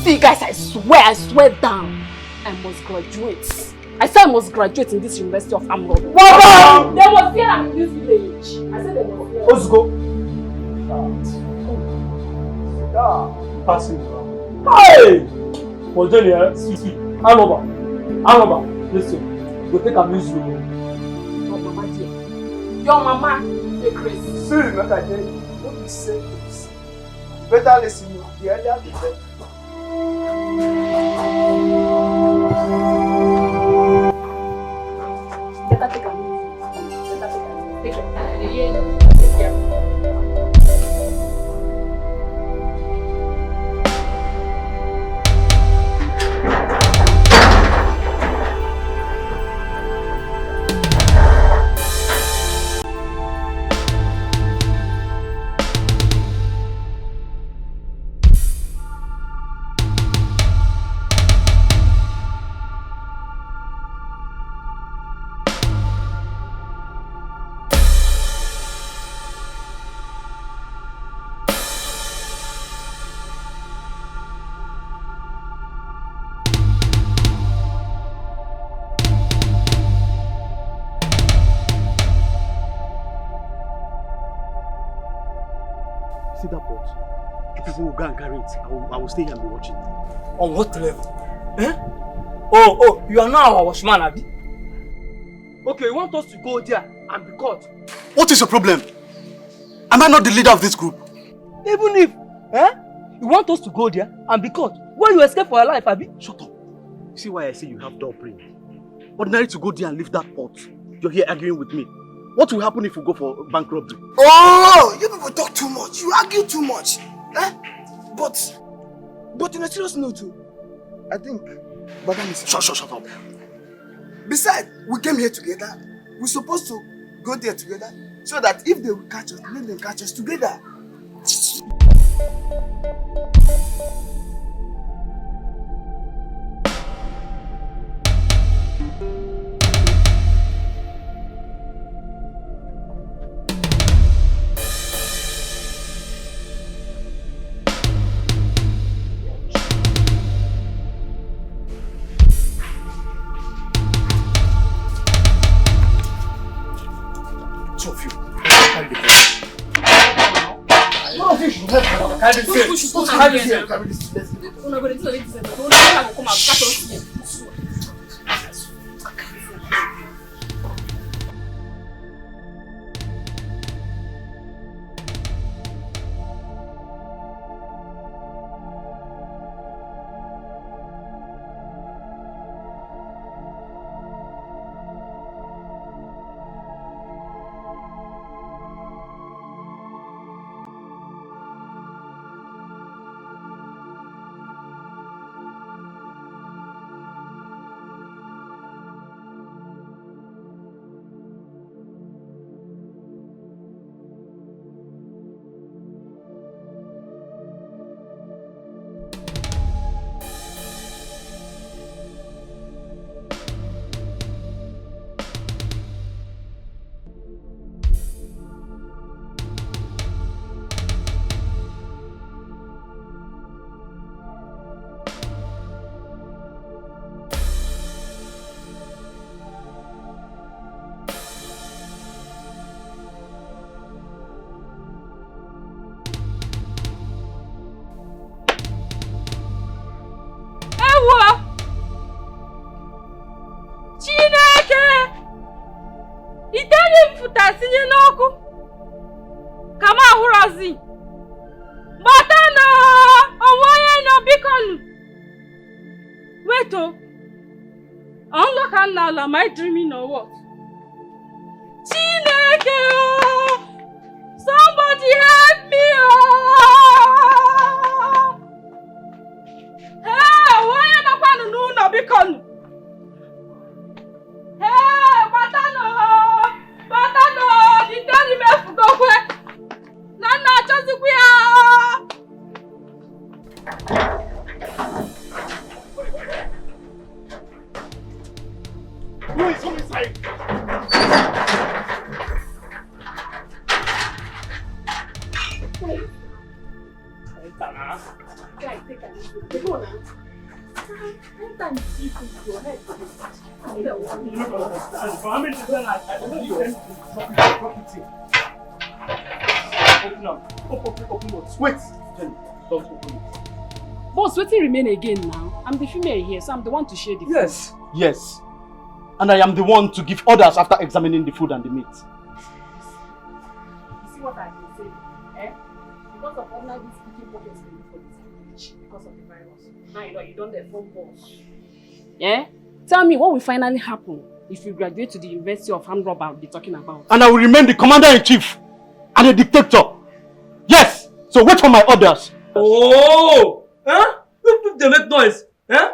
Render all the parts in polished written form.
See guys, I swear down. I must graduate. I said I must graduate in this University of Amrod. Wow! They must hear I'm in this village. I said they must hear. Let's go. Passing around. Hey! Cordelia, see. Anoba. Listen. Go take a music. Your mama dear. Your mama, the crazy. See, like I tell you, don't be safe to this. Better listen, the earlier the better. Better take a music. Take care. See that pot? The people will go and carry it. I will stay here and be watching. On what level? Eh? Oh, you are now our watchman, Abi? Okay, you want us to go there and be caught? What is your problem? Am I not the leader of this group? Even if, you want us to go there and be caught, why you escape for your life, Abi? Shut up. See why I say you have dull brain. Ordinary to go there and lift that pot. You're here arguing with me. What will happen if we go for bank robbery? Oh, you people talk too much. You argue too much. But in a serious note, I think Madam is... Shut up. Besides, we came here together. We're supposed to go there together so that if they will catch us, let them catch us together. Am I dreaming or what? Chineke, somebody help me! Hey, why am I going to become? Hey, Batano, the daddy me go away. Nana, just we Who is inside? Go now. Anytime you see food, your head will be You don't understand. For how many times I don't need them to property. Open up. Open up. Wait. Jenny, don't open it. Boss, wetin remain again now? I'm the female here, so I'm the one to share the food. Yes. Yes. And I am the one to give orders after examining the food and the meat. You see what I can say? Eh? Because of ordinary speaking pockets for this village, because of the virus. Now you know you don't get phone calls. Yeah? Tell me what will finally happen if you graduate to the University of Armed Robber I'll be talking about. And I will remain the commander-in-chief and a dictator. Yes! So wait for my orders. Oh! Huh? Look, they make noise. Huh?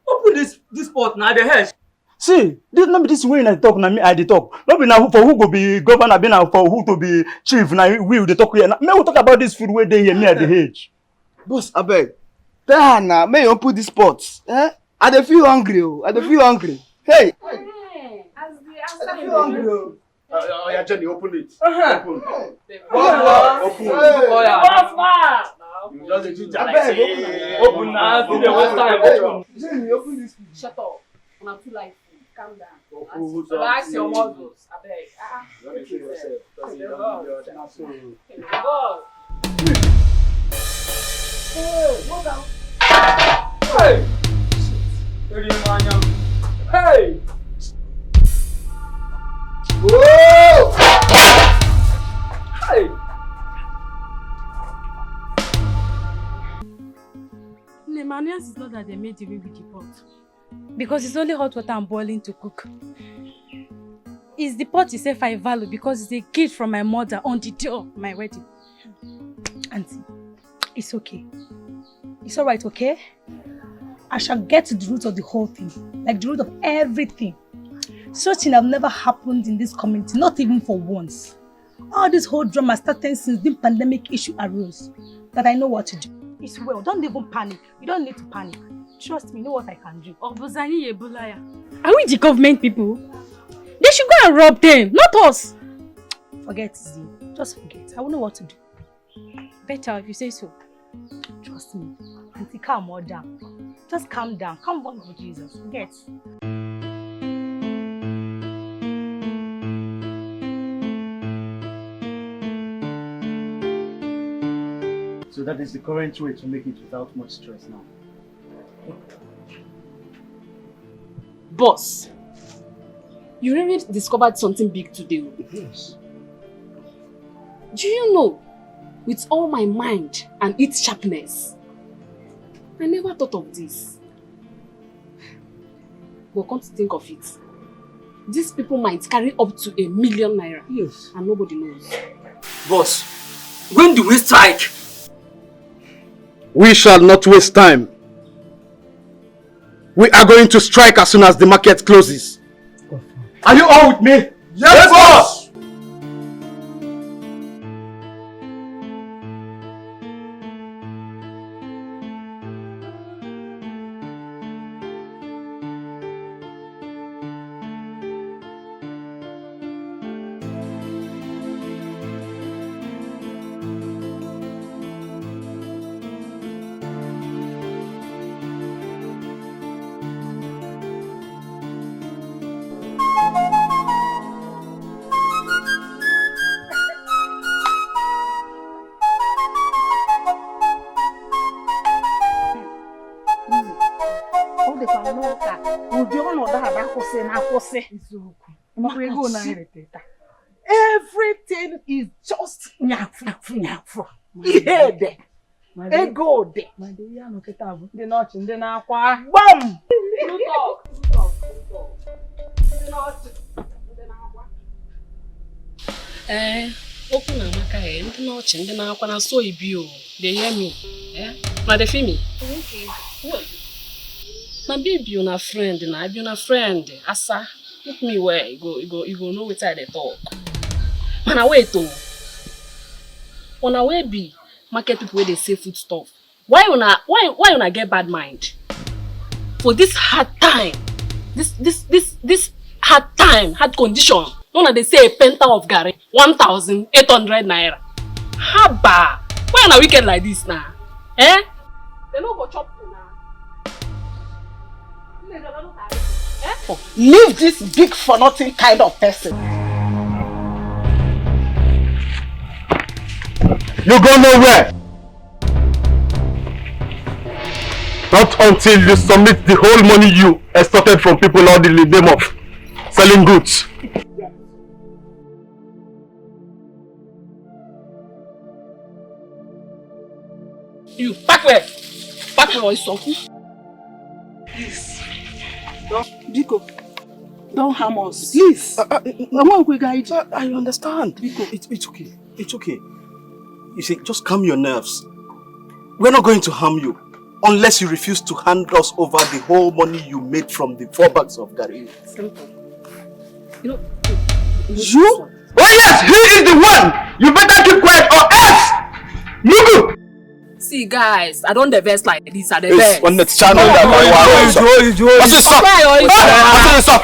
Open this pot now, the head. See, this way I talk, na me I dey talk. Not be now for who go be governor, be now for who to be chief. Now we dey talk here. Now we talk about this food where they here me at the age. Boss, abeg. Tell her now, may you put this pot. Eh? I dey feel hungry. I dey feel hungry. Hey! I feel hungry. Oh yeah, Jenny, open it. Open. Open. Oh yeah. You just a ginger. Open now. See the waste time. Jenny, open this. Shut up. I'm not too light. Calm down. Relax your muscles. I beg. Hey! Hey! Whoa! Hey! My is not that they made away with the pot. Because it's only hot water and boiling to cook. It's the pot itself I value because it's a gift from my mother on the day of my wedding. Auntie, it's okay. It's alright, okay? I shall get to the root of the whole thing. Like the root of everything. Such thing have never happened in this community, not even for once. All this whole drama started since the pandemic issue arose. That I know what to do. It's well, don't even panic. You don't need to panic. Trust me, know what I can do. Are we the government people? They should go and rob them, not us. Forget Z. Just forget. I will know what to do. Better if you say so. Trust me. Auntie, calm down. Just calm down. Come on with Jesus. Forget. So that is the current way to make it without much stress now. Boss, you really discovered something big today. Yes. Do you know, with all my mind and its sharpness, I never thought of this. But come to think of it, these people might carry up to 1 million naira. Yes. And nobody knows. Boss, when do we strike? We shall not waste time. We are going to strike as soon as the market closes. Are you all with me? Yes, boss! Everything is just nyafu. Ihede. Ego de. Ndị nọọchị ndị na-akwa gbam. Okwu na amaka ndị nọọchị ndị na-akwa na so ibio. They hear me. Na they feel me. Okay. Well. Na baby una friend na I be una friend. Asa, look me where you go know wetin I dey talk. Mana wait oh. Una wey be market people wey dey sell food stuff. Why una get bad mind? For this hard time, this hard time, hard condition, una dey say a penta of garri 1,800 naira. Haba! Why una wicked like this now? They no go chop una. Leave this big for nothing kind of person. You go nowhere. Not until you submit the whole money you extorted from people all the name of selling goods. You backward. Backward is so. Please. Biko, don't harm us. Please. I understand. Biko, it's okay. It's okay. You see, just calm your nerves. We're not going to harm you unless you refuse to hand us over the whole money you made from the 4 bags of Gary. Simple. You know, You? Oh yes, he is the one! You better keep quiet or else! Mugu! see, guys, I don't the best like this at the best. On the channel that what's this up? What's this up?